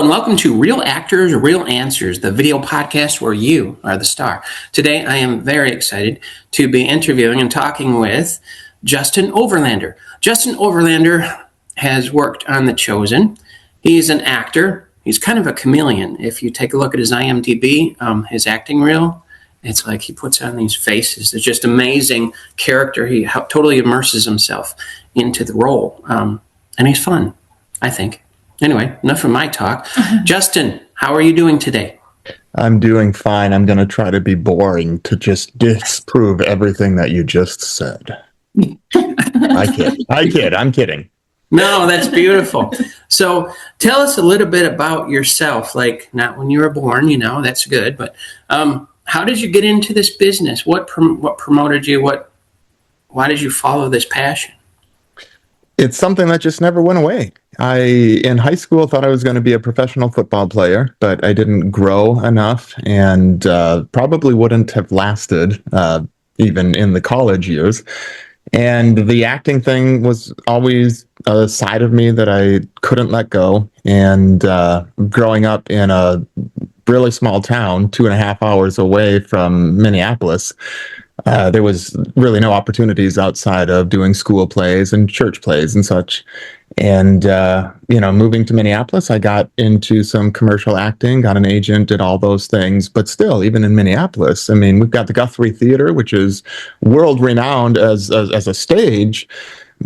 and welcome to Real Actors, Real Answers, the video podcast where you are the star. Today, I am very excited to be interviewing and talking with Justen Overlander. Justen Overlander has worked on The Chosen. He's an actor. He's kind of a chameleon. If you take a look at his IMDb, his acting reel, it's like he puts on these faces. It's just amazing character. He totally immerses himself into the role. And he's fun, I think. Anyway, enough of my talk. Justen, how are you doing today? I'm doing fine. I'm going to try to be boring to just disprove everything that you just said. I kid. I'm kidding. No, that's beautiful. So tell us a little bit about yourself, like not when you were born, that's good. But how did you get into this business? What promoted you? Why did you follow this passion? It's something that just never went away. In high school, thought I was going to be a professional football player, but I didn't grow enough and probably wouldn't have lasted even in the college years. And the acting thing was always a side of me that I couldn't let go. And growing up in a really small town, 2.5 hours away from Minneapolis, there was really no opportunities outside of doing school plays and church plays and such. And, moving to Minneapolis, I got into some commercial acting, got an agent, did all those things. But still, even in Minneapolis, I mean, we've got the Guthrie Theater, which is world renowned as a stage.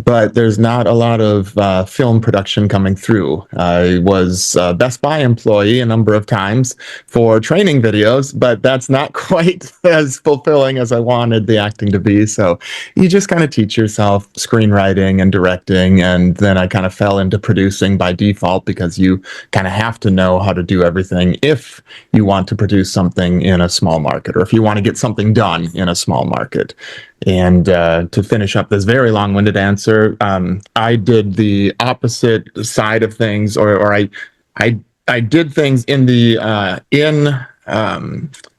But there's not a lot of film production coming through. I was a Best Buy employee a number of times for training videos, but that's not quite as fulfilling as I wanted the acting to be. So you just kind of teach yourself screenwriting and directing, and then I kind of fell into producing by default because you kind of have to know how to do everything if you want to produce something in a small market, or if you want to get something done in a small market. And to finish up this very long-winded answer, I did the opposite side of things, or I did things in the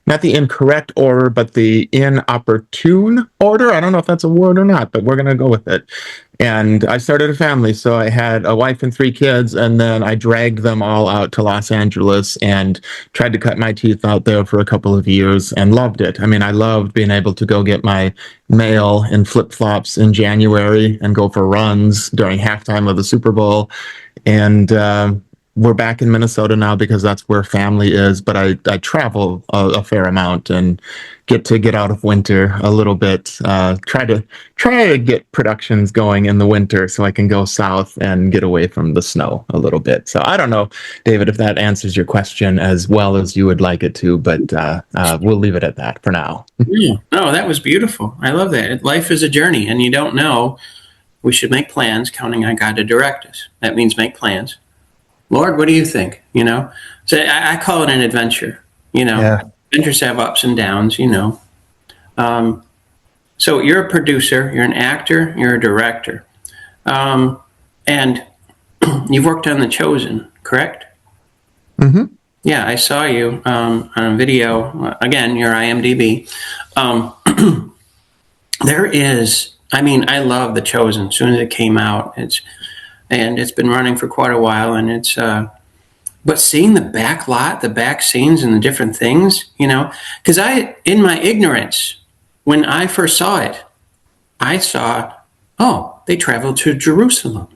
not the incorrect order, but the inopportune order. I don't know if that's a word or not, but we're going to go with it. And I started a family, so I had a wife and 3 kids, and then I dragged them all out to Los Angeles and tried to cut my teeth out there for a couple of years and loved it. I mean, I loved being able to go get my mail in flip-flops in January and go for runs during halftime of the Super Bowl. And we're back in Minnesota now because that's where family is, but I travel a fair amount and get out of winter a little bit. Try to get productions going in the winter so I can go south and get away from the snow a little bit. So I don't know, David, if that answers your question as well as you would like it to, but we'll leave it at that for now. Yeah. No, that was beautiful. I love that. Life is a journey, and you don't know. We should make plans, counting on God to direct us. That means make plans. Lord, what do you think? So I call it an adventure. Yeah. Adventures have ups and downs. So you're a producer, you're an actor, you're a director, and you've worked on The Chosen, correct? Mm-hmm. Yeah, I saw you on a video. Again, your IMDb. I love The Chosen. As soon as it came out, it's been running for quite a while, and it's but seeing the back scenes and the different things, because in my ignorance, when I first saw it, I saw, they traveled to Jerusalem.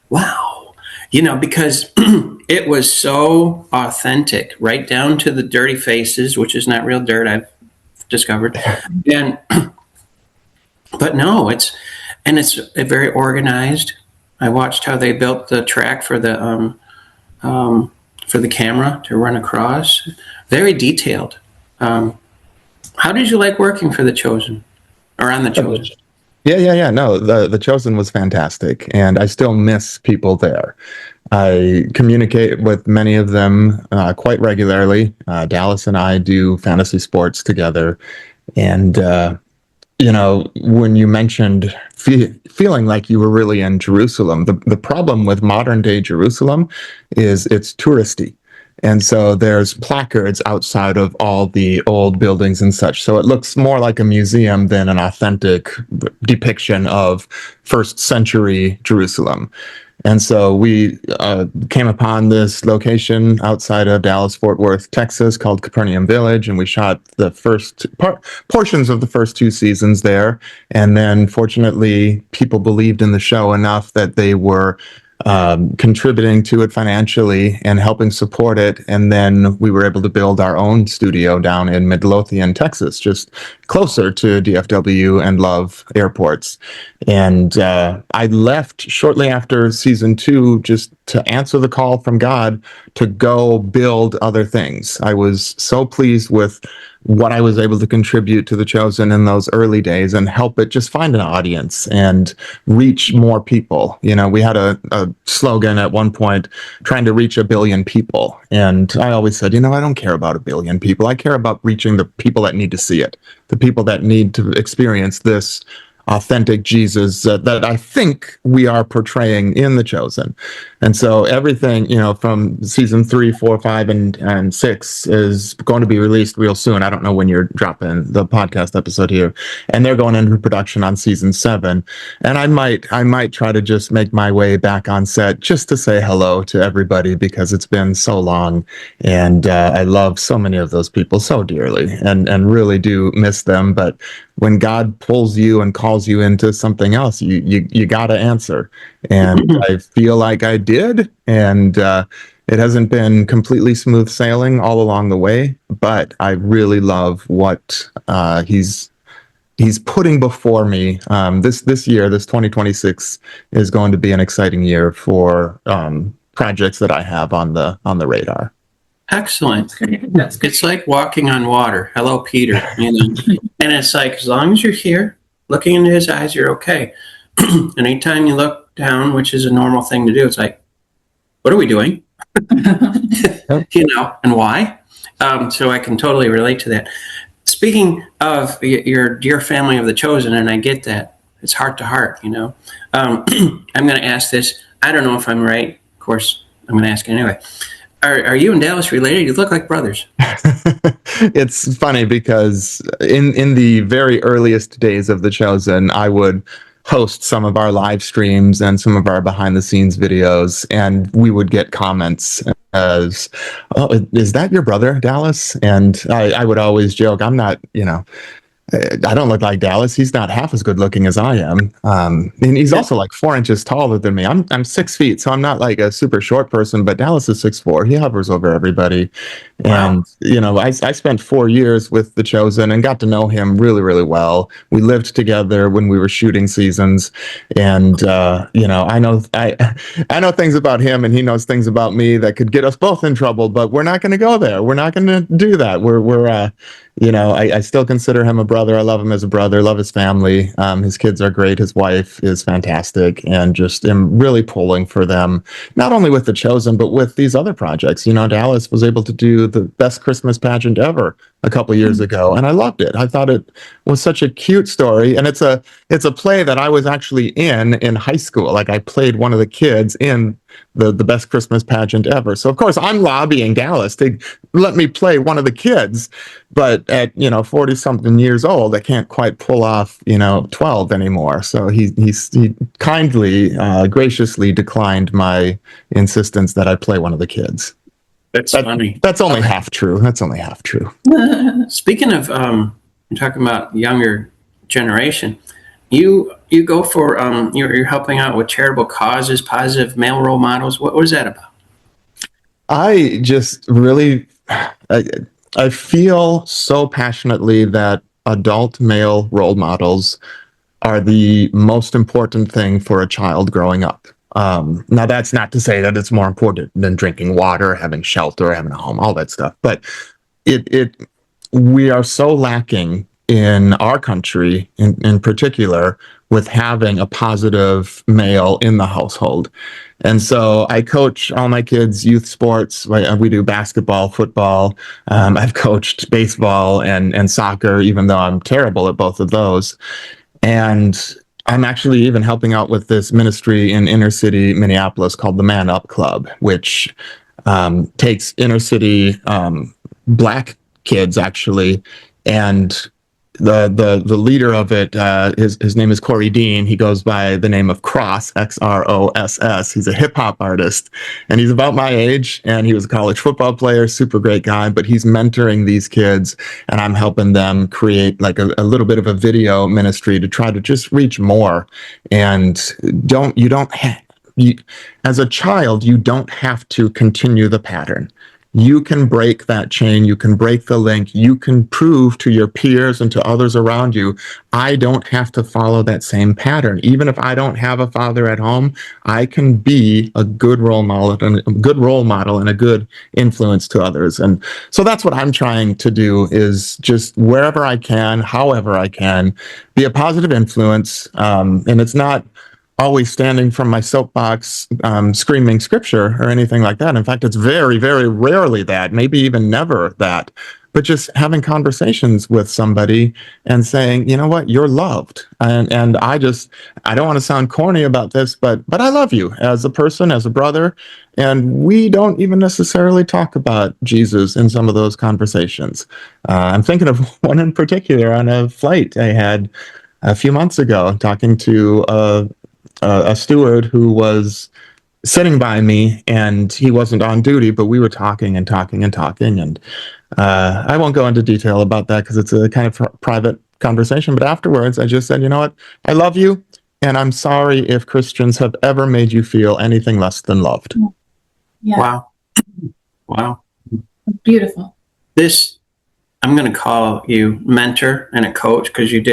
Wow. Because it was so authentic, right down to the dirty faces, which is not real dirt, I've discovered. But no, it's very organized. I watched how they built the track for the camera to run across. Very detailed. How did you like working for The Chosen, or on The Chosen? Yeah. No, the Chosen was fantastic, and I still miss people there. I communicate with many of them quite regularly. Dallas and I do fantasy sports together, and when you mentioned feeling like you were really in Jerusalem, the problem with modern day Jerusalem is it's touristy. And so there's placards outside of all the old buildings and such. So it looks more like a museum than an authentic depiction of first century Jerusalem. And so we came upon this location outside of Dallas, Fort Worth, Texas, called Capernaum Village, and we shot the first portions of the first 2 seasons there. And then, fortunately, people believed in the show enough that they were contributing to it financially and helping support it. And then we were able to build our own studio down in Midlothian, Texas, just closer to DFW and Love airports. And I left shortly after season 2 just to answer the call from God to go build other things. I was so pleased with what I was able to contribute to The Chosen in those early days and help it just find an audience and reach more people. You know, we had a slogan at one point, trying to reach 1 billion people. And I always said, I don't care about 1 billion people. I care about reaching the people that need to see it, the people that need to experience this authentic Jesus that I think we are portraying in The Chosen. And so everything, from season 3, 4, 5, and 6 is going to be released real soon. I don't know when you're dropping the podcast episode here. And they're going into production on season 7. And I might try to just make my way back on set just to say hello to everybody, because it's been so long. And I love so many of those people so dearly and really do miss them. But when God pulls you and calls you into something else, you got to answer. And I feel like I did. And it hasn't been completely smooth sailing all along the way, but I really love what he's putting before me. This year, this 2026, is going to be an exciting year for projects that I have on the radar. Excellent. It's like walking on water. Hello, Peter. And it's like, as long as you're here, looking into his eyes, you're okay. And anytime you look down, which is a normal thing to do, it's like, what are we doing? And why? So I can totally relate to that. Speaking of your dear family of The Chosen, and I get that, it's heart to heart, I'm going to ask this. I don't know if I'm right. Of course, I'm going to ask anyway. Are you and Dallas related? You look like brothers. It's funny because in the very earliest days of The Chosen, I would host some of our live streams and some of our behind the scenes videos, and we would get comments as, "Oh, is that your brother, Dallas?" And I would always joke, I'm not, I don't look like Dallas. He's not half as good looking as I am. And he's also like 4 inches taller than me. I'm 6 feet, so I'm not like a super short person, but Dallas is 6'4". He hovers over everybody. Wow. And, I spent 4 years with The Chosen and got to know him really, really well. We lived together when we were shooting seasons. And, I know things about him and he knows things about me that could get us both in trouble, but we're not going to go there. We're not going to do that. I still consider him a brother. I love him as a brother, love his family. His kids are great. His wife is fantastic, and just am really pulling for them, not only with The Chosen, but with these other projects. Dallas was able to do the best Christmas pageant ever a couple years ago, and I loved it. I thought it was such a cute story, and it's a play that I was actually in high school. Like, I played one of the kids in the best Christmas pageant ever. So of course I'm lobbying Dallas to let me play one of the kids, but at 40 something years old, I can't quite pull off 12 anymore. So he kindly graciously declined my insistence that I play one of the kids. That's funny. That's only half true. Speaking of you're talking about younger generation, you go for you're helping out with charitable causes, positive male role models. What was that about? I just really I feel so passionately that adult male role models are the most important thing for a child growing up. Now, that's not to say that it's more important than drinking water, having shelter, having a home, all that stuff. But we are so lacking in our country, in particular, with having a positive male in the household. And so I coach all my kids' youth sports. We do basketball, football. I've coached baseball and soccer, even though I'm terrible at both of those. And I'm actually even helping out with this ministry in inner city Minneapolis called the Man Up Club, which takes inner city black kids actually, and the leader of it, his name is Corey Dean. He goes by the name of Cross, Xross. He's a hip hop artist, and he's about my age. And he was a college football player, super great guy. But he's mentoring these kids, and I'm helping them create like a little bit of a video ministry to try to just reach more. And you don't as a child, you don't have to continue the pattern. You can break that chain. You can break the link. You can prove to your peers and to others around you, I don't have to follow that same pattern. Even if I don't have a father at home, I can be a good role model and a good influence to others. And so that's what I'm trying to do, is just wherever I can, however I can, be a positive influence. And it's not always standing from my soapbox, screaming scripture or anything like that. In fact, it's very, very rarely that, maybe even never that, but just having conversations with somebody and saying, you know what, you're loved. And I don't want to sound corny about this, but I love you as a person, as a brother. And we don't even necessarily talk about Jesus in some of those conversations. I'm thinking of one in particular on a flight I had a few months ago, talking to a steward who was sitting by me, and he wasn't on duty, but we were talking and talking and talking. And I won't go into detail about that because it's a kind of private conversation. But afterwards, I just said, you know what? I love you. And I'm sorry if Christians have ever made you feel anything less than loved. Yeah. Wow. Wow. Beautiful. I'm going to call you mentor and a coach, because you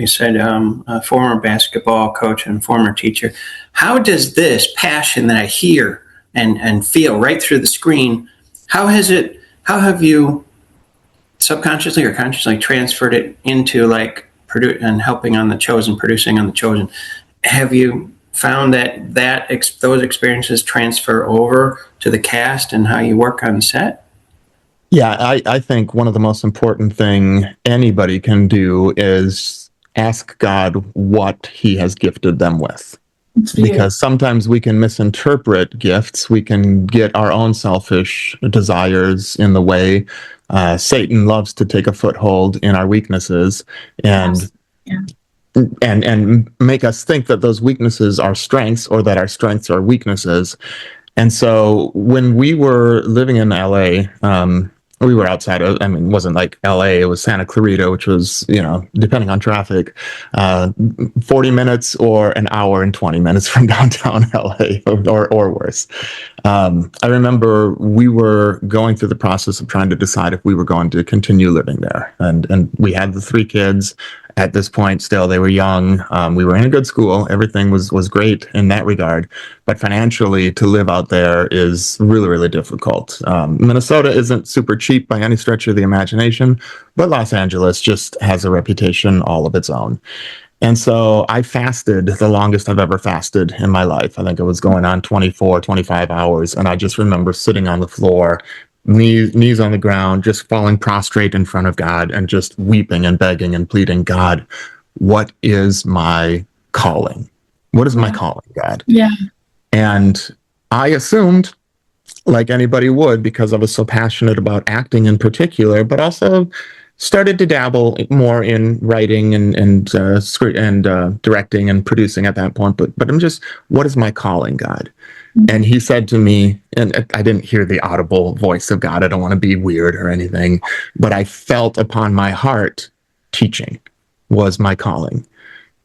said a former basketball coach and former teacher. How does this passion that I hear and feel right through the screen, how have you subconsciously or consciously transferred it into like and helping on The Chosen, producing on The Chosen? Have you found that those experiences transfer over to the cast and how you work on set? Yeah, I think one of the most important thing anybody can do is ask God what he has gifted them with. Because sometimes we can misinterpret gifts. We can get our own selfish desires in the way. Satan loves to take a foothold in our weaknesses and make us think that those weaknesses are strengths, or that our strengths are weaknesses. And so when we were living in LA, we were outside of, it wasn't like LA, it was Santa Clarita, which was, depending on traffic, 40 minutes or an hour and 20 minutes from downtown LA or worse. I remember we were going through the process of trying to decide if we were going to continue living there. And we had the 3 kids. At this point, still, they were young. We were in a good school. Everything was great in that regard. But financially, to live out there is really, really difficult. Minnesota isn't super cheap by any stretch of the imagination, but Los Angeles just has a reputation all of its own. And so I fasted the longest I've ever fasted in my life. I think it was going on 24, 25 hours. And I just remember sitting on the floor, knees on the ground, just falling prostrate in front of God and just weeping and begging and pleading, God, what is my calling? What is my calling, God? Yeah. And I assumed, like anybody would, because I was so passionate about acting in particular, but also started to dabble more in writing and directing and producing at that point. But I'm just, what is my calling, God? And he said to me, and I didn't hear the audible voice of God. I don't want to be weird or anything, but I felt upon my heart teaching was my calling.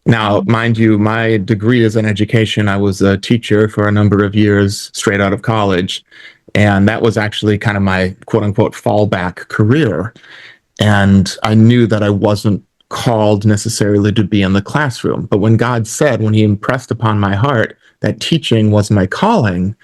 Now, mind you, my degree is in education. I was a teacher for a number of years straight out of college. And that was actually kind of my quote unquote fallback career. And I knew that I wasn't called necessarily to be in the classroom. But when God said, when he impressed upon my heart that teaching was my calling,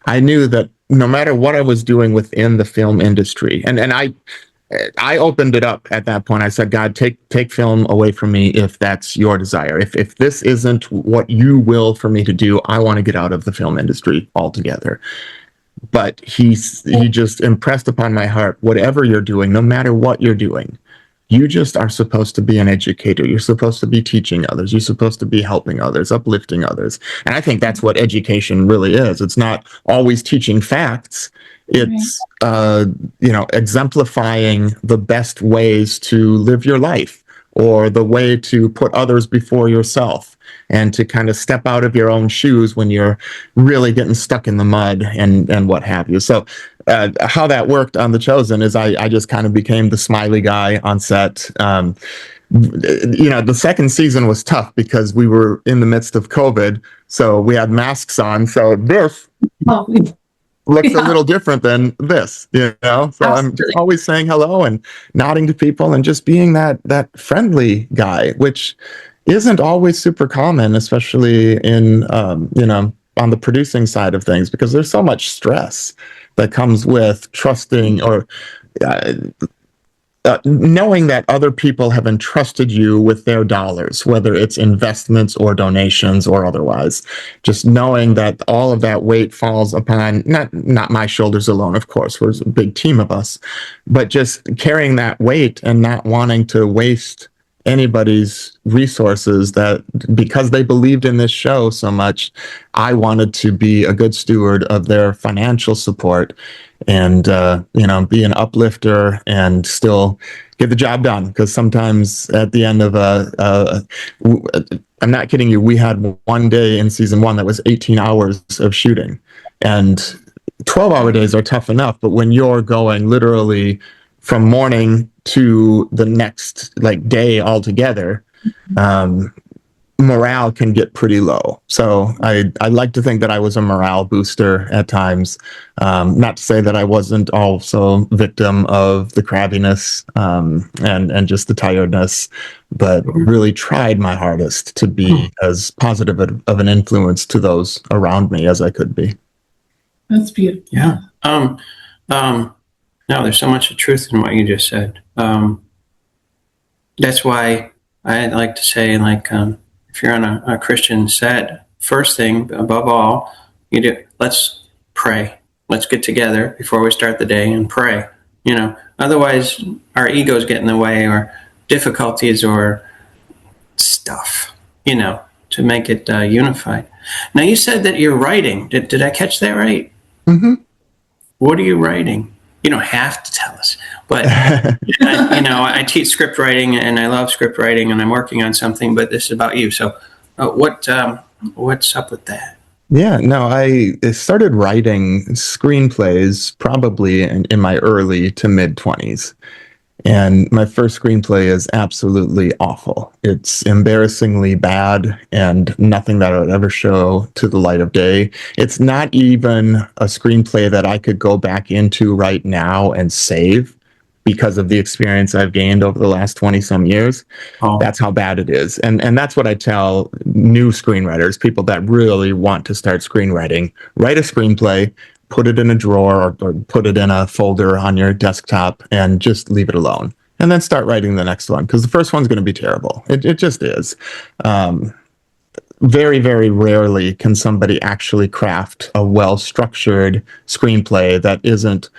I knew that no matter what I was doing within the film industry, and I opened it up at that point. I said, God, take film away from me if that's your desire. If this isn't what you will for me to do, I want to get out of the film industry altogether. But he just impressed upon my heart, whatever you're doing, no matter what you're doing, You just are supposed to be an educator. You're supposed to be teaching others. You're supposed to be helping others, uplifting others. And I think that's what education really is. It's not always teaching facts. It's, exemplifying the best ways to live your life, or the way to put others before yourself, and to kind of step out of your own shoes when you're really getting stuck in the mud and what have you. So how that worked on The Chosen is I just kind of became the smiley guy on set. The second season was tough because we were in the midst of COVID, so we had masks on. So this Oh, looks a little different than this, So Absolutely. I'm just always saying hello and nodding to people and just being that friendly guy, which isn't always super common, especially in on the producing side of things, because there's so much stress that comes with trusting, or knowing that other people have entrusted you with their dollars, whether it's investments or donations or otherwise. Just knowing that all of that weight falls upon not my shoulders alone, of course, there's a big team of us, but just carrying that weight and not wanting to waste anybody's resources, that because they believed in this show so much, I wanted to be a good steward of their financial support, and be an uplifter and still get the job done. Because sometimes at the end of I'm not kidding you, we had one day in season 1 that was 18 hours of shooting, and 12-hour days are tough enough, but when you're going literally from morning to the next day altogether, morale can get pretty low. So I like to think that I was a morale booster at times. Not to say that I wasn't also victim of the crabbiness and just the tiredness, but really tried my hardest to be as positive of an influence to those around me as I could be. That's beautiful. Yeah. No, there's so much of truth in what you just said. That's why I like to say, if you're on a Christian set, first thing above all, let's pray. Let's get together before we start the day and pray. Otherwise our egos get in the way, or difficulties, or stuff, to make it unified. Now, you said that you're writing. Did I catch that right? Mm-hmm. What are you writing? You don't have to tell us, but I teach script writing, and I love script writing, and I'm working on something, but this is about you. So what's up with that? Yeah, no, I started writing screenplays probably in my early to mid 20s. And my first screenplay is absolutely awful. It's embarrassingly bad, and nothing that I would ever show to the light of day. It's not even a screenplay that I could go back into right now and save, because of the experience I've gained over the last 20 some years. Oh. That's how bad it is. And that's what I tell new screenwriters, people that really want to start screenwriting: write a screenplay, put it in a drawer, or put it in a folder on your desktop, and just leave it alone. And then start writing the next one, because the first one's going to be terrible. It just is. Very, very rarely can somebody actually craft a well-structured screenplay that isn't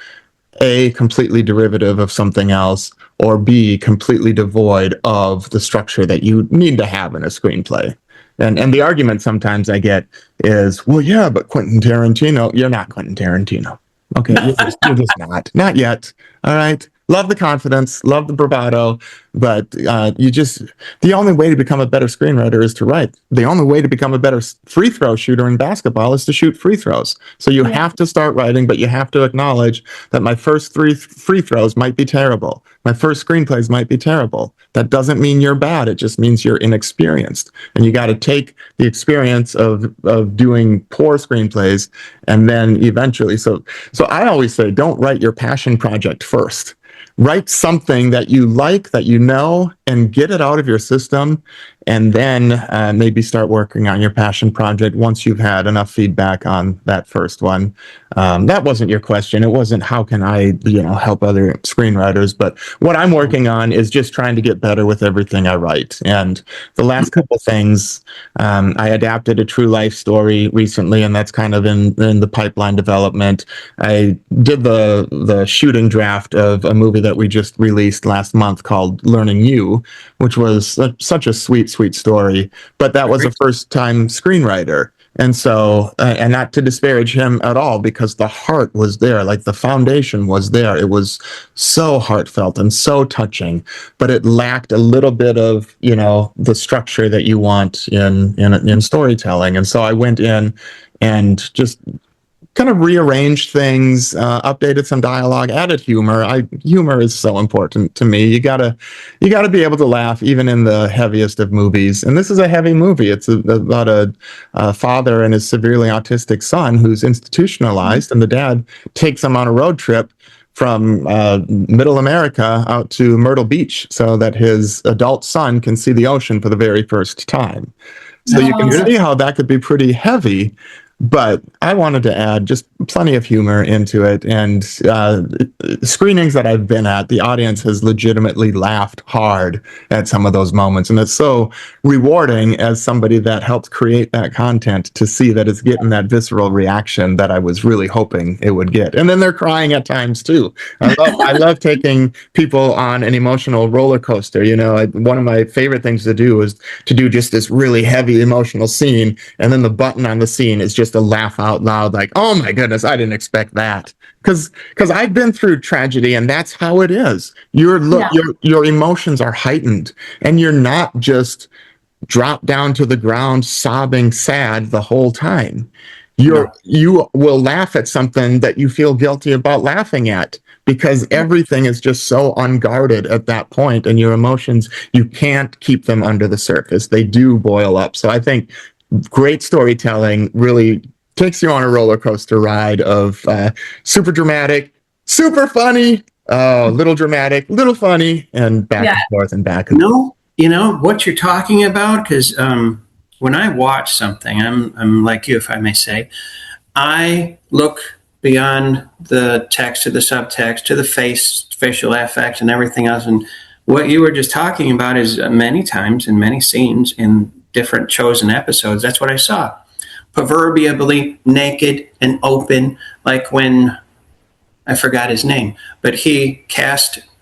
A, completely derivative of something else, or B, completely devoid of the structure that you need to have in a screenplay. And the argument sometimes I get is, well, yeah, but Quentin Tarantino, you're not Quentin Tarantino. Okay, you're just not yet. All right. Love the confidence, love the bravado, but the only way to become a better screenwriter is to write. The only way to become a better free throw shooter in basketball is to shoot free throws. So you have to start writing, but you have to acknowledge that my first 3 free throws might be terrible. My first screenplays might be terrible. That doesn't mean you're bad. It just means you're inexperienced. And you got to take the experience of doing poor screenplays, and then eventually. So I always say, don't write your passion project first. Write something that you like, that and get it out of your system, and then maybe start working on your passion project once you've had enough feedback on that first one. That wasn't your question. It wasn't how can I, help other screenwriters, but what I'm working on is just trying to get better with everything I write. And the last couple things, I adapted a true life story recently, and that's kind of in the pipeline development. I did the shooting draft of a movie that we just released last month called Learning You, which was such a sweet story. But that was a first-time screenwriter. And so, and not to disparage him at all, because the heart was there, like the foundation was there. It was so heartfelt and so touching, but it lacked a little bit of, the structure that you want in storytelling. And so I went in and just kind of rearranged things, updated some dialogue, added humor. Humor is so important to me. You gotta be able to laugh even in the heaviest of movies. And this is a heavy movie. It's about a father and his severely autistic son who's institutionalized, and the dad takes him on a road trip from middle America out to Myrtle Beach so that his adult son can see the ocean for the very first time. So you can see how that could be pretty heavy. But I wanted to add just plenty of humor into it. And screenings that I've been at, the audience has legitimately laughed hard at some of those moments. And it's so rewarding as somebody that helped create that content to see that it's getting that visceral reaction that I was really hoping it would get. And then they're crying at times too. I love taking people on an emotional roller coaster. One of my favorite things to do is to do just this really heavy emotional scene. And then the button on the scene is just a laugh out loud, like, oh my goodness, I didn't expect that. Because I've been through tragedy, and that's how it is. Your emotions are heightened, and you're not just dropped down to the ground sobbing sad the whole time. You will laugh at something that you feel guilty about laughing at, because everything is just so unguarded at that point, and your emotions, you can't keep them under the surface. They do boil up. So I think great storytelling really takes you on a roller coaster ride of super dramatic, super funny, little dramatic, little funny, and back and forth and back and forth. What you're talking about, because when I watch something, I'm like you, if I may say, I look beyond the text to the subtext to the facial effects and everything else. And what you were just talking about is many times in many scenes in different chosen episodes, that's what I saw. Proverbially naked and open, like when, I forgot his name, but he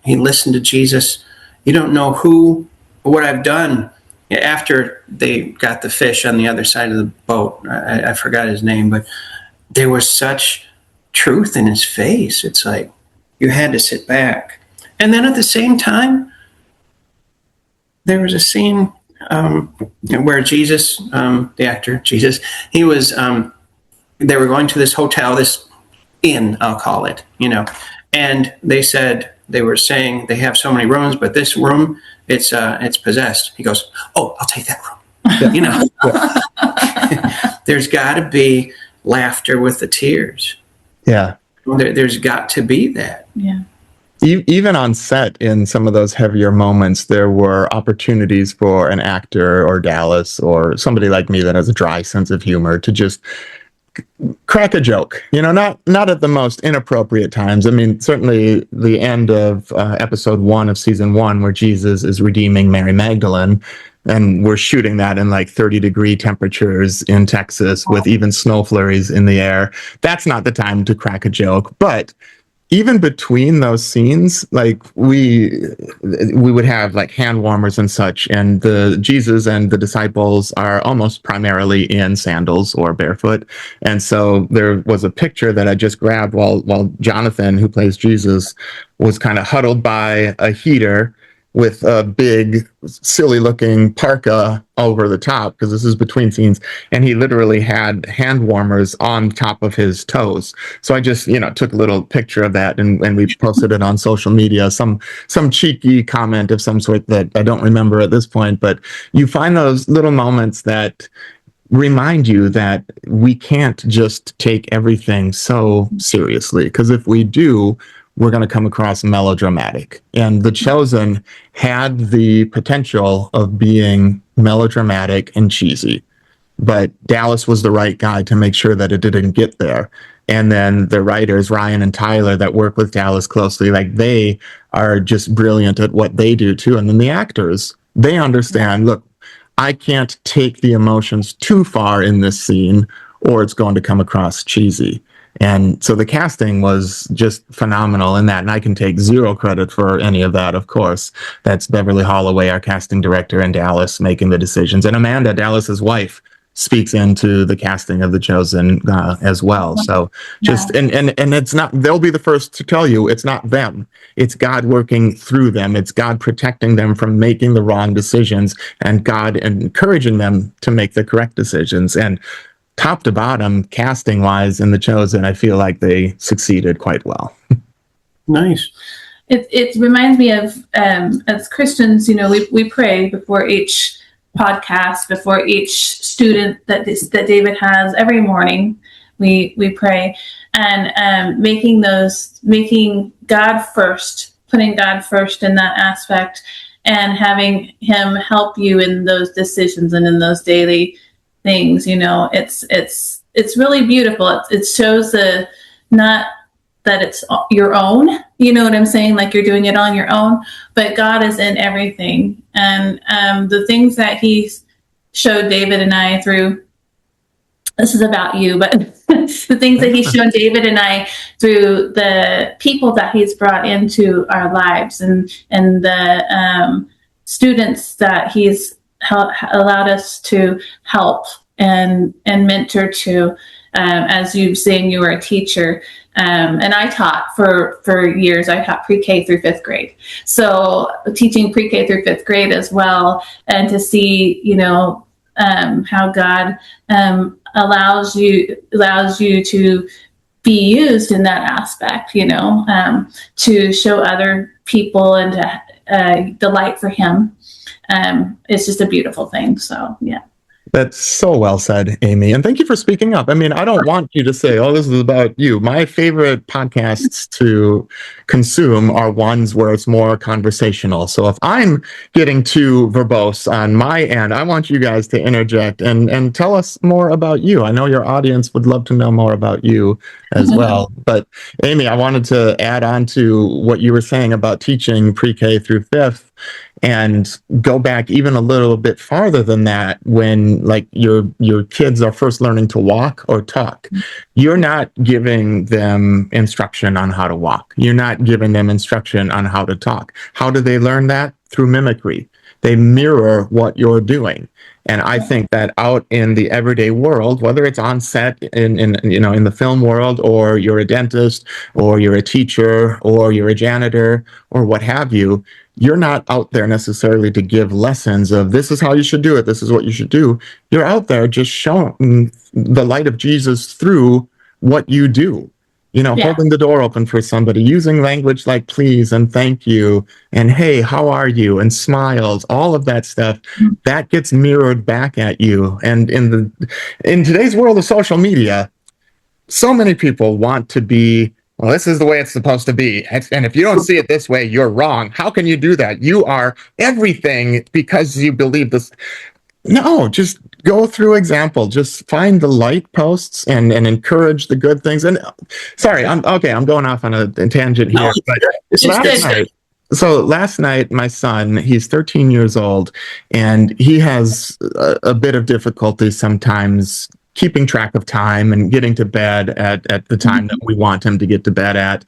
listened to Jesus. You don't know what I've done after they got the fish on the other side of the boat. I forgot his name, but there was such truth in his face. It's like you had to sit back. And then at the same time, there was a scene where Jesus, the actor Jesus, he was, they were going to this hotel, this inn, I'll call it, and they were saying they have so many rooms, but this room, it's possessed. He goes, oh, I'll take that room. There's got to be laughter with the tears. Yeah. There's got to be that. Yeah. Even on set, in some of those heavier moments, there were opportunities for an actor or Dallas or somebody like me that has a dry sense of humor to just crack a joke, not at the most inappropriate times. I mean, certainly the end of episode 1 of season 1, where Jesus is redeeming Mary Magdalene, and we're shooting that in like 30-degree temperatures in Texas with even snow flurries in the air. That's not the time to crack a joke. But even between those scenes, like we would have like hand warmers and such, and the Jesus and the disciples are almost primarily in sandals or barefoot. And so there was a picture that I just grabbed while Jonathan, who plays Jesus, was kind of huddled by a heater with a big, silly-looking parka over the top, because this is between scenes, and he literally had hand warmers on top of his toes. So I just, took a little picture of that, and we posted it on social media. Some cheeky comment of some sort that I don't remember at this point, but you find those little moments that remind you that we can't just take everything so seriously, because if we do, we're going to come across melodramatic. And The Chosen had the potential of being melodramatic, and cheesy. But Dallas was the right guy to make sure that it didn't get there. And then the writers, Ryan and Tyler, that work with Dallas closely, like they are just brilliant at what they do too. And then the actors, they understand, look, I can't take the emotions too far in this scene or it's going to come across cheesy. And so the casting was just phenomenal in that. And I can take zero credit for any of that, of course. That's Beverly Holloway, our casting director, and Dallas making the decisions. And Amanda, Dallas's wife, speaks into the casting of The Chosen as well. So just, and it's not, they'll be the first to tell you it's not them. It's God working through them. It's God protecting them from making the wrong decisions and God encouraging them to make the correct decisions. And top to bottom, casting wise in The Chosen, I feel like they succeeded quite well. Nice. It reminds me of, as Christians, we pray before each podcast, before each student that David has every morning. We pray, and making God first, putting God first in that aspect, and having Him help you in those decisions and in those daily things. It's really beautiful. It shows not that it's your own, you know what I'm saying? Like you're doing it on your own, but God is in everything. And the things that He showed David and I through, this is about you, but the things that He's shown David and I through the people that He's brought into our lives and the students that He's allowed us to help and mentor to. As you've saying, you were a teacher. And I taught for years. I taught pre-K through fifth grade. So teaching pre-K through fifth grade as well, and to see, how God allows you to be used in that aspect, to show other people and to delight for Him. It's just a beautiful thing. So, yeah. That's so well said, Amy. And thank you for speaking up. I mean, I don't want you to say, oh, this is about you. My favorite podcasts to consume are ones where it's more conversational. So if I'm getting too verbose on my end, I want you guys to interject and tell us more about you. I know your audience would love to know more about you as well. But Amy, I wanted to add on to what you were saying about teaching pre-K through fifth, and go back even a little bit farther than that when like your kids are first learning to walk or talk. You're not giving them instruction on how to walk. You're not giving them instruction on how to talk. How do they learn that? Through mimicry. They mirror what you're doing. And I think that out in the everyday world, whether it's on set in the film world, or you're a dentist, or you're a teacher, or you're a janitor, or what have you, you're not out there necessarily to give lessons of this is how you should do it, this is what you should do. You're out there just showing the light of Jesus through what you do. Holding the door open for somebody, using language like please and thank you and hey, how are you, and smiles, all of that stuff, that gets mirrored back at you. And in today's world of social media, so many people want to be, well, this is the way it's supposed to be. And if you don't see it this way, you're wrong. How can you do that? You are everything because you believe this. No, just go through example. Just find the light posts and encourage the good things. And sorry, I'm going off on a tangent here. But last night, my son, he's 13 years old, and he has a bit of difficulty sometimes keeping track of time and getting to bed at the time that we want him to get to bed at.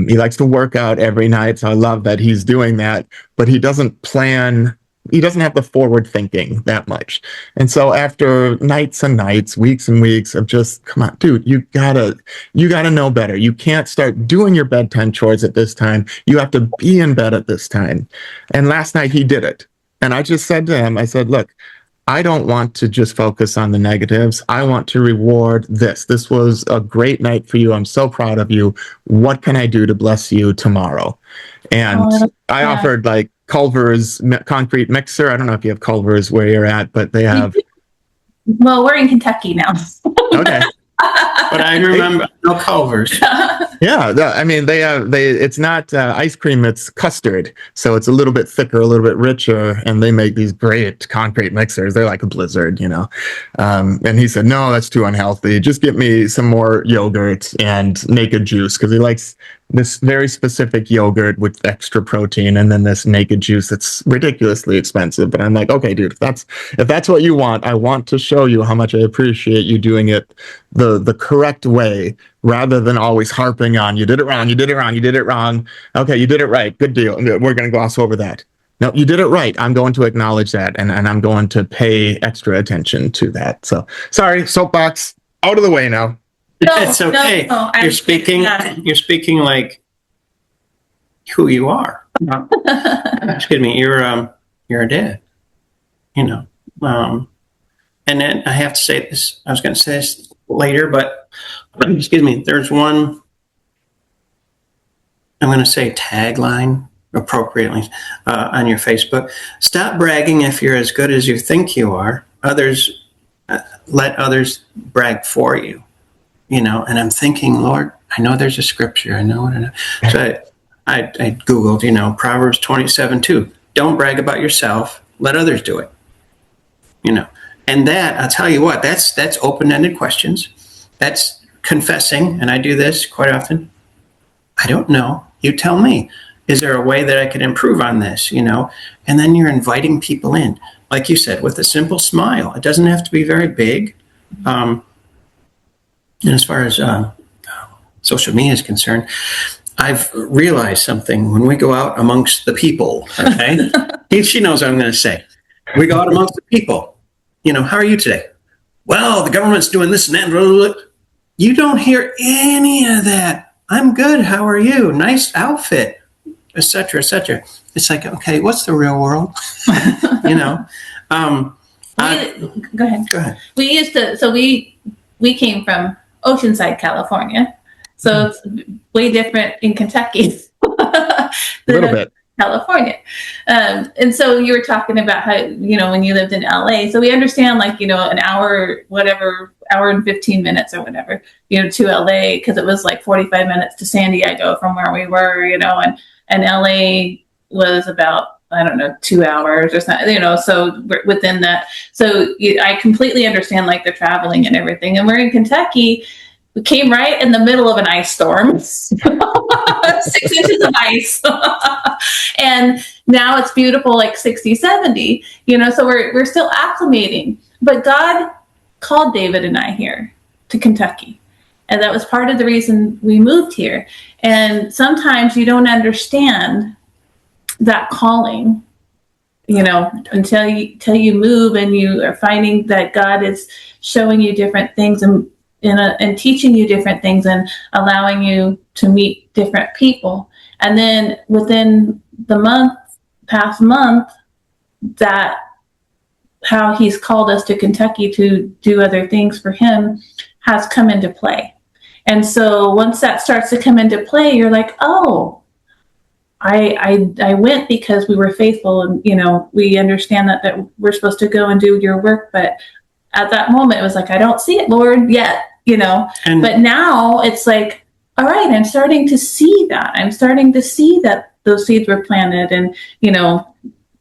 He likes to work out every night, so I love that he's doing that, but he doesn't plan. He doesn't have the forward thinking that much. And so after nights and nights, weeks and weeks of just, come on, dude, you gotta know better. You can't start doing your bedtime chores at this time. You have to be in bed at this time. And last night he did it. And I just said to him, I said, look, I don't want to just focus on the negatives. I want to reward this. This was a great night for you. I'm so proud of you. What can I do to bless you tomorrow? And I offered like Culver's concrete mixer. I don't know if you have Culver's where you're at, but they have. Well, we're in Kentucky now. Okay. But I remember no Culver's. Yeah, I mean they it's not ice cream, it's custard, so it's a little bit thicker, a little bit richer, and they make these great concrete mixers. They're like a blizzard, you know. And he said, no, that's too unhealthy. Just get me some more yogurt and naked juice, because he likes this very specific yogurt with extra protein, and then this naked juice that's ridiculously expensive. But I'm like, okay, dude, if that's what you want, I want to show you how much I appreciate you doing it the correct way, rather than always harping on you did it wrong, you did it wrong, you did it wrong. Okay, you did it right. Good deal. We're going to gloss over that. No, you did it right. I'm going to acknowledge that, and I'm going to pay extra attention to that. So sorry, soapbox out of the way now. It's okay. No, you're speaking. yeah. You're speaking like who you are. Excuse me. You're a dad. You know. And then I have to say this. I was going to say this later, but excuse me. There's one. I'm going to say tagline appropriately on your Facebook. Stop bragging if you're as good as you think you are. Let others brag for you. You know, and I'm thinking, Lord, I know there's a scripture. I know what I know. So I Googled, you know, Proverbs 27:2. Don't brag about yourself. Let others do it. You know, and that, I'll tell you what, that's open-ended questions. That's confessing, and I do this quite often. I don't know. You tell me. Is there a way that I could improve on this? You know, and then you're inviting people in, like you said, with a simple smile. It doesn't have to be very big. And as far as social media is concerned, I've realized something when we go out amongst the people, okay? She knows what I'm going to say. We go out amongst the people. You know, how are you today? Well, the government's doing this and that. Blah, blah, blah. You don't hear any of that. I'm good. How are you? Nice outfit, etc., etc. It's like, okay, what's the real world? You know? Go ahead. Go ahead. We used to, so we came from Oceanside, California. So it's way different in Kentucky A little bit. California. And so you were talking about how, you know, when you lived in LA, so we understand, like, you know, an hour, whatever, hour and 15 minutes or whatever, you know, to LA, because it was like 45 minutes to San Diego from where we were, you know, and LA was about, I don't know, 2 hours or something, you know, so within that. So I completely understand, like, the traveling and everything. And we're in Kentucky. We came right in the middle of an ice storm, 6 inches of ice. And now it's beautiful, like 60, 70, you know, so we're still acclimating. But God called David and I here to Kentucky. And that was part of the reason we moved here. And sometimes you don't understand that calling, you know, until you move and you are finding that God is showing you different things and teaching you different things and allowing you to meet different people. And then within the past month, that how he's called us to Kentucky to do other things for him has come into play. And so once that starts to come into play, you're like, oh, I went because we were faithful, and, you know, we understand that we're supposed to go and do your work. But at that moment, it was like, I don't see it, Lord, yet, you know. But now it's like, all right, I'm starting to see that. I'm starting to see that those seeds were planted, and, you know,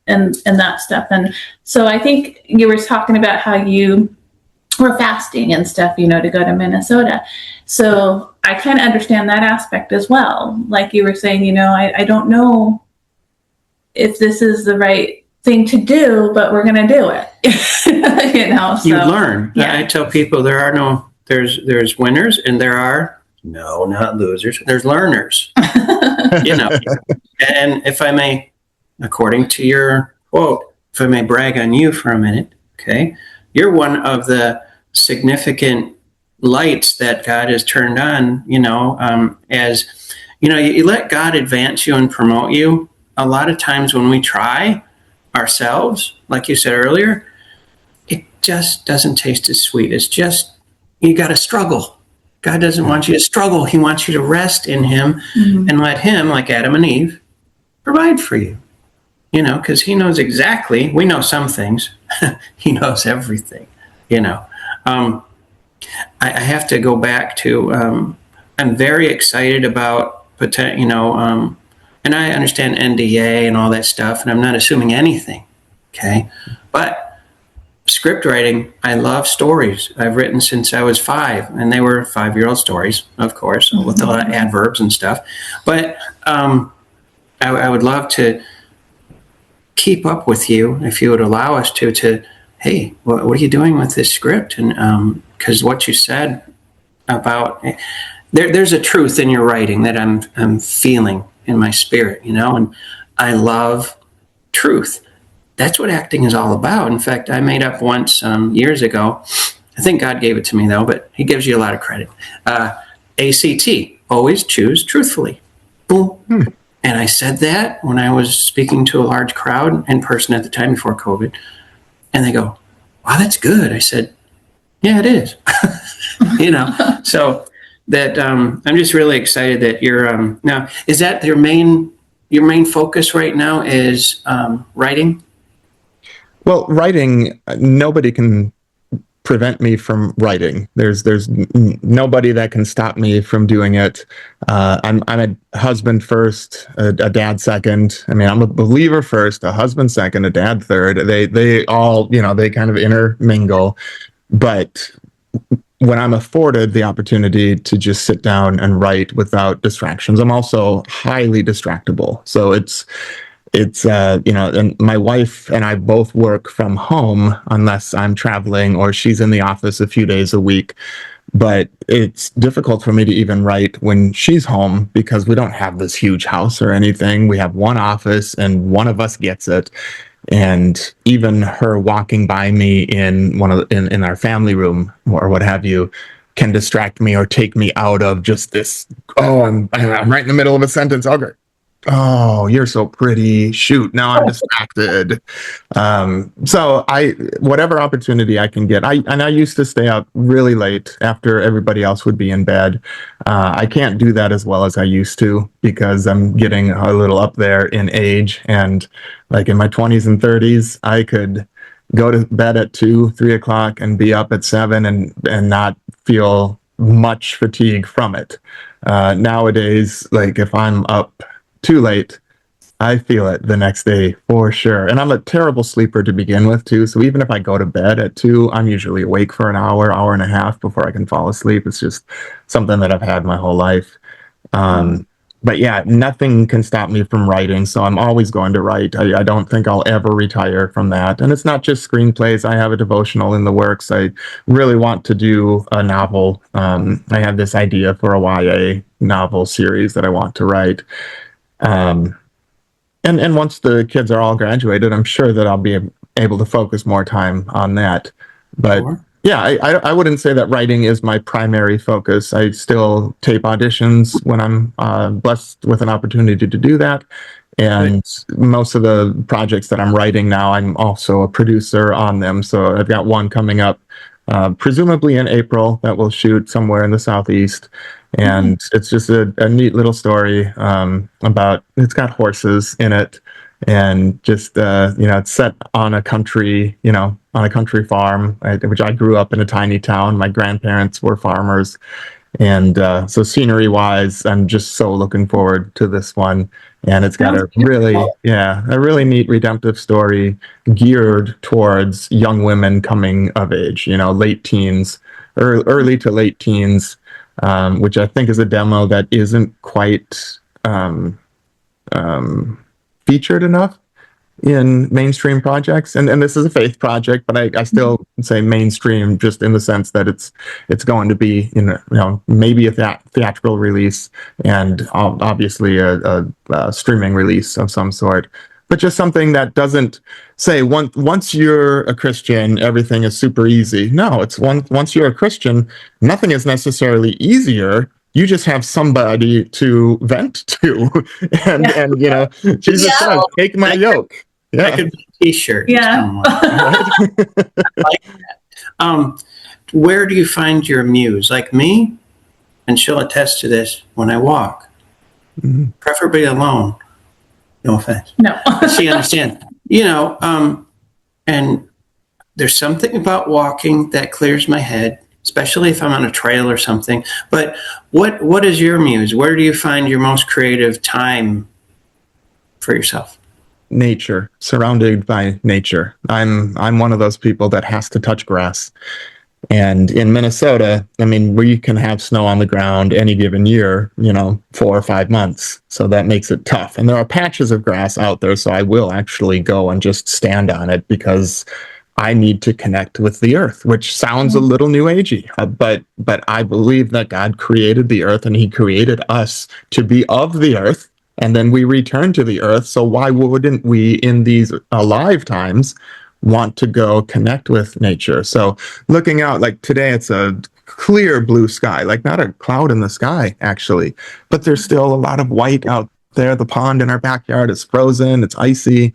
and that stuff. And so I think you were talking about how you were fasting and stuff, you know, to go to Minnesota. So I kind of understand that aspect as well. Like you were saying, you know, I don't know if this is the right thing to do, but we're going to do it. You know, so, you learn. Yeah. I tell people there's winners and there are, no, not losers. There's learners, you know. And if I may, according to your quote, if I may brag on you for a minute, okay, you're one of the significant lights that God has turned on, you know, as, you know, you let God advance you and promote you. A lot of times when we try ourselves, like you said earlier, it just doesn't taste as sweet. It's just, you got to struggle. God doesn't want you to struggle. He wants you to rest in him and let him, like Adam and Eve, provide for you. You know, because he knows exactly, we know some things. He knows everything, you know. I have to go back to I'm very excited about and I understand NDA and all that stuff, and I'm not assuming anything. Okay, but script writing, I love stories. I've written since I was 5, and they were 5-year-old stories, of course, with a lot of adverbs and stuff. But I would love to keep up with you if you would allow us to hey, what are you doing with this script? And because what you said about there's a truth in your writing that I'm feeling in my spirit, and I love truth. That's what acting is all about. In fact, I made up once years ago. I think God gave it to me though, but He gives you a lot of credit. ACT, always choose truthfully. Boom. And I said that when I was speaking to a large crowd in person at the time before COVID. And they go, wow, that's good. I said, yeah, it is. So that I'm just really excited that you're now, is that your main focus right now is writing? Well, writing, nobody can prevent me from writing. There's nobody that can stop me from doing it. I'm a husband first, a dad second. I mean, I'm a believer first, a husband second, a dad third. They all, they kind of intermingle. But when I'm afforded the opportunity to just sit down and write without distractions, I'm also highly distractible. So it's and my wife and I both work from home unless I'm traveling or she's in the office a few days a week. But it's difficult for me to even write when she's home because we don't have this huge house or anything. We have one office and one of us gets it. And even her walking by me in in our family room or what have you can distract me or take me out of just this. Oh, I'm right in the middle of a sentence. Okay. Oh, you're so pretty. Shoot, now I'm distracted. So whatever opportunity I can get, I used to stay up really late after everybody else would be in bed. I can't do that as well as I used to because I'm getting a little up there in age. And like in my 20s and 30s, I could go to bed at 2, 3 o'clock and be up at 7 and not feel much fatigue from it. Nowadays, like if I'm up too late, I feel it the next day for sure. And I'm a terrible sleeper to begin with too. So even if I go to bed at 2, I'm usually awake for an hour and a half before I can fall asleep. It's just something that I've had my whole life. But yeah, nothing can stop me from writing. So I'm always going to write. I don't think I'll ever retire from that. And it's not just screenplays. I have a devotional in the works. I really want to do a novel. I have this idea for a YA novel series that I want to write. And once the kids are all graduated, I'm sure that I'll be able to focus more time on that. But sure. Yeah, I wouldn't say that writing is my primary focus. I still tape auditions when I'm blessed with an opportunity to do that. And most of the projects that I'm writing now, I'm also a producer on them. So I've got one coming up, presumably in April, that we'll shoot somewhere in the Southeast. And it's just a neat little story about, it's got horses in it and just, it's set on a country, on a country farm, which I grew up in a tiny town. My grandparents were farmers. And so scenery wise, I'm just so looking forward to this one. And it's got a really neat redemptive story geared towards young women coming of age, late teens, early to late teens. Which I think is a demo that isn't quite featured enough in mainstream projects. And this is a faith project, but I still say mainstream just in the sense that it's going to be, maybe a theatrical release and obviously a streaming release of some sort. But just something that doesn't say once you're a Christian, everything is super easy. No, it's once you're a Christian, nothing is necessarily easier. You just have somebody to vent to, and Jesus says, "Take my yoke." Yeah, that could be a T-shirt. Yeah. I like that. Where do you find your muse? Like me, and she'll attest to this. When I walk, preferably alone. No offense. No. She understands. And there's something about walking that clears my head. It's especially if I'm on a trail or something. But what is your muse? Where do you find your most creative time for yourself? Nature, surrounded by nature. I'm one of those people that has to touch grass. And in Minnesota, I mean, we can have snow on the ground any given year, 4 or 5 months. So that makes it tough. And there are patches of grass out there. So I will actually go and just stand on it because I need to connect with the earth, which sounds a little new agey, but I believe that God created the earth and he created us to be of the earth. And then we return to the earth. So why wouldn't we in these alive times want to go connect with nature? So looking out, like today, it's a clear blue sky, like not a cloud in the sky, actually, but there's still a lot of white out there. The pond in our backyard is frozen. It's icy.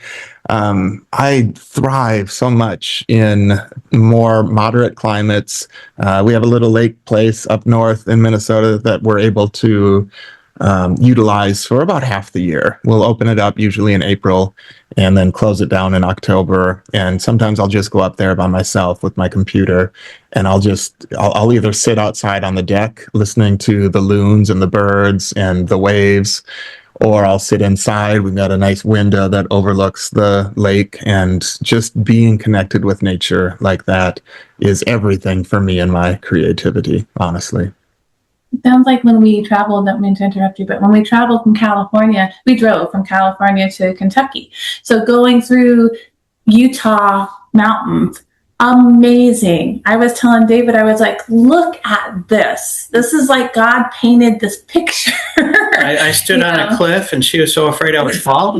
I thrive so much in more moderate climates. We have a little lake place up north in Minnesota that we're able to utilize for about half the year. We'll open it up usually in April and then close it down in October. And sometimes I'll just go up there by myself with my computer and I'll either sit outside on the deck listening to the loons and the birds and the waves, or I'll sit inside. We've got a nice window that overlooks the lake, and just being connected with nature like that is everything for me and my creativity, honestly. Sounds like when we traveled, don't mean to interrupt you, but when we traveled from California, we drove from California to Kentucky. So going through Utah mountains, amazing. I was telling David, I was like, look at this. This is like God painted this picture. I stood on a cliff and she was so afraid I would fall.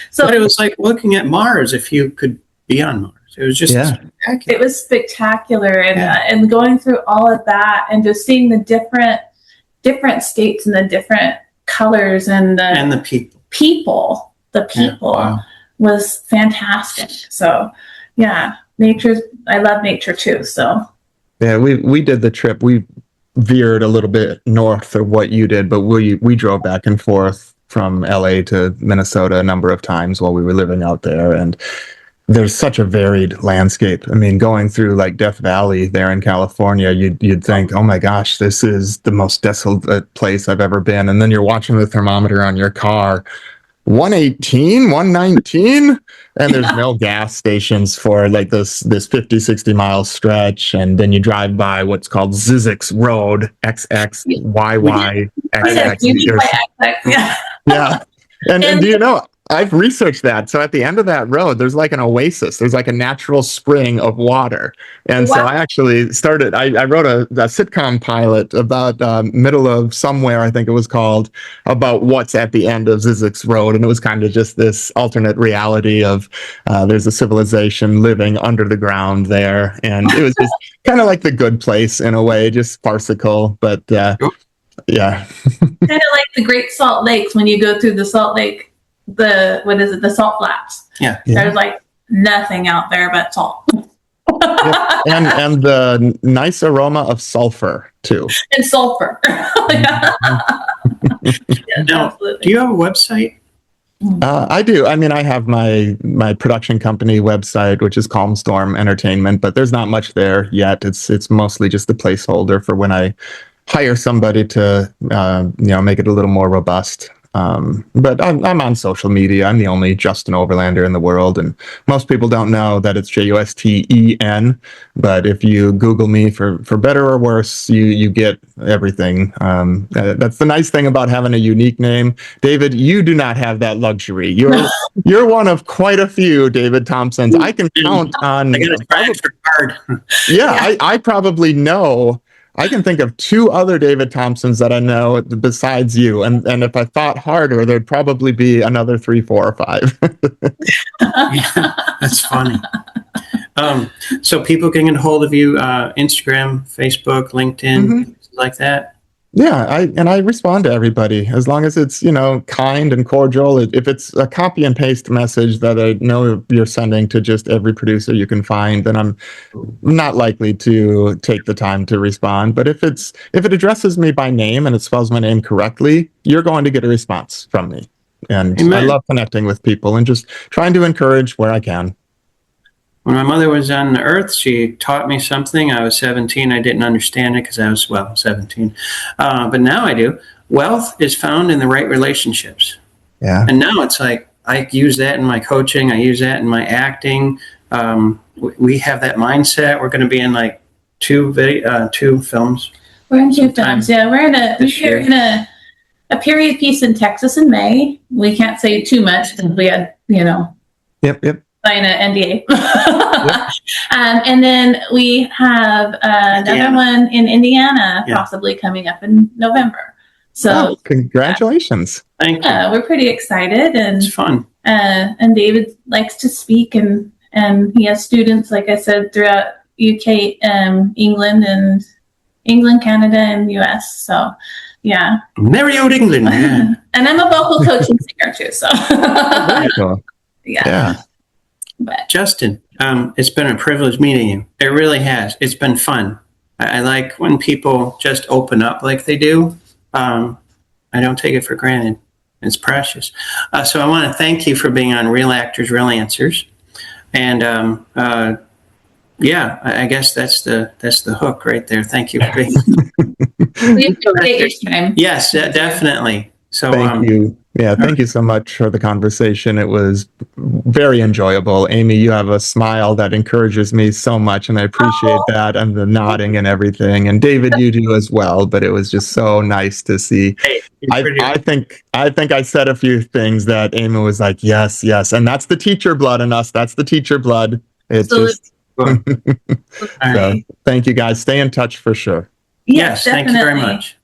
So but it was like looking at Mars if you could be on Mars. It was just spectacular. It was spectacular, and going through all of that, and just seeing the different states and the different colors and the people was fantastic. So, I love nature too. So, we did the trip. We veered a little bit north of what you did, but we drove back and forth from LA to Minnesota a number of times while we were living out there, and there's such a varied landscape. I mean, going through like Death Valley there in California, you'd think, oh my gosh, this is the most desolate place I've ever been. And then you're watching the thermometer on your car, 118, 119, and there's no gas stations for like this 50, 60 mile stretch. And then you drive by what's called Zizek's Road, XXYY, XX. Yeah. And do you know, I've researched that. So at the end of that road, there's like an oasis. There's like a natural spring of water. And so I actually started, I wrote a sitcom pilot about middle of somewhere, I think it was called, about what's at the end of Zizek's Road. And it was kind of just this alternate reality of there's a civilization living under the ground there. And it was just kind of like The Good Place in a way, just farcical. But yeah. Kind of like the Great Salt Lakes when you go through the Salt Lake. The salt flats. There's like nothing out there but salt. and the nice aroma of sulfur too. And sulfur. Now, do you have a website? I do. I mean, I have my production company website, which is Calm Storm Entertainment, but there's not much there yet. It's mostly just a placeholder for when I hire somebody to make it a little more robust. But I'm on social media. I'm the only Justen Overlander in the world, and most people don't know that it's Justen. But if you Google me for better or worse, you get everything. That's the nice thing about having a unique name. David, you do not have that luxury. You're one of quite a few David Thompsons. I can count on. I got to try extra hard. I probably know. I can think of 2 other David Thompsons that I know besides you. And if I thought harder, there'd probably be another 3, 4, or 5. Yeah, that's funny. So people can get a hold of you, Instagram, Facebook, LinkedIn, like that. Yeah, I respond to everybody as long as it's, kind and cordial. If it's a copy and paste message that I know you're sending to just every producer you can find, then I'm not likely to take the time to respond. But if it addresses me by name and it spells my name correctly, you're going to get a response from me. And Amen. I love connecting with people and just trying to encourage where I can. When my mother was on the earth, she taught me something. I was 17. I didn't understand it because I was, 17. But now I do. Wealth is found in the right relationships. Yeah. And now it's like, I use that in my coaching. I use that in my acting. We have that mindset. We're going to be in like two films. We're in two sometime films. Yeah, we're in a period piece in Texas in May. We can't say too much because we had, Yep. sign an NDA. And then we have another Indiana. one in Indiana, Yeah. possibly coming up in November. So Congratulations. Thank you. yeah, we're pretty excited, and It's fun. and David likes to speak, and he has students, like I said, throughout UK, England, Canada, and US. So yeah, Merry old England. Yeah. and I'm a vocal coach and singer too. So Very cool. Yeah. But Justen, it's been a privilege meeting you. It really has. It's been fun. I like when people just open up like they do. I don't take it for granted. It's precious. So I want to thank you for being on Real Actors, Real Answers. And yeah, I guess that's the hook right there. Thank you for being. we appreciate your time. Yes, definitely. So Thank you. Yeah, thank you so much for the conversation. It was very enjoyable. Amy, you have a smile that encourages me so much, and I appreciate that, and the nodding and everything. And David, you do as well. But it was just so nice to see. Hey, I think I said a few things that Amy was like, yes, and that's the teacher blood in us. That's the teacher blood. It's just. So, thank you guys. Stay in touch for sure. Yes, thank you very much.